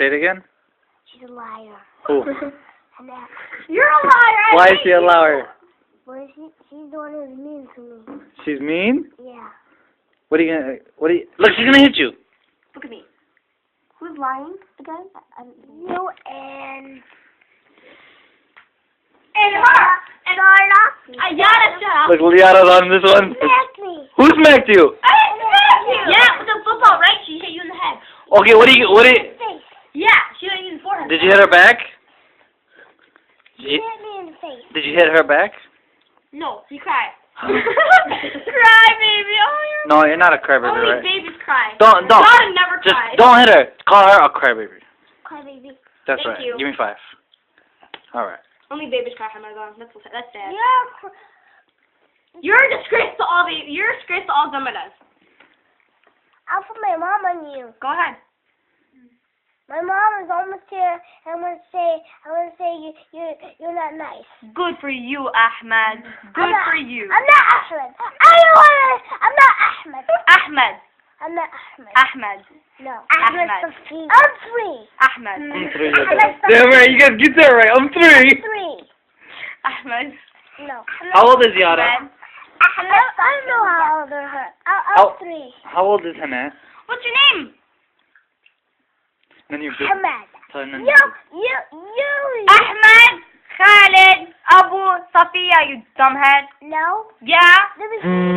Say it again. She's a liar. Who? Hannah. You're a liar. Why is she a liar? Well, she's the one who's mean to me. She's mean? Yeah. What are you gonna? What are you? Look, she's gonna hit you. Look at me. Who's lying again? You and her. And Arla. Ayana, shut up. Look, Liana's on this one. smacked me. Who smacked you? I smacked you. Yeah, with the football, right? She hit you in the head. Okay, what do you? What do you? Face. Yeah, she hit you in the forehead. Did you hit her back? She hit me in the face. Did you hit her back? No, she cried. Cry, baby. Oh, No, you're not a crybaby, only right? babies cry. Don't. God never Just cried. don't hit her. Call her a crybaby. Cry baby. That's Thank right. you. Give me 5. All right. Only babies cry, Ramadan. That's sad. You're You're a disgrace to all You're a disgrace to all Zamadas. I'll put my mom on you. Go ahead. My mom is almost here. I want to say you're not nice. Good for you, Ahmed. Good for you. I'm not Ahmed. I'm not Ahmed. Ahmed. I'm not Ahmed. Ahmed. No. Ahmed. I'm 3. Ahmed. I'm 3. Ahmed. Damn right, you guys get that right. I'm 3. 3. Ahmed. No. How old is Yara? Ahmed. I don't know how old are her. I'm 3. How old is Hannah? What's your name? Then you Ahmed. You. Ahmed, Khalid, Abu, Safiya, you dumbhead. No. Yeah? Let me see.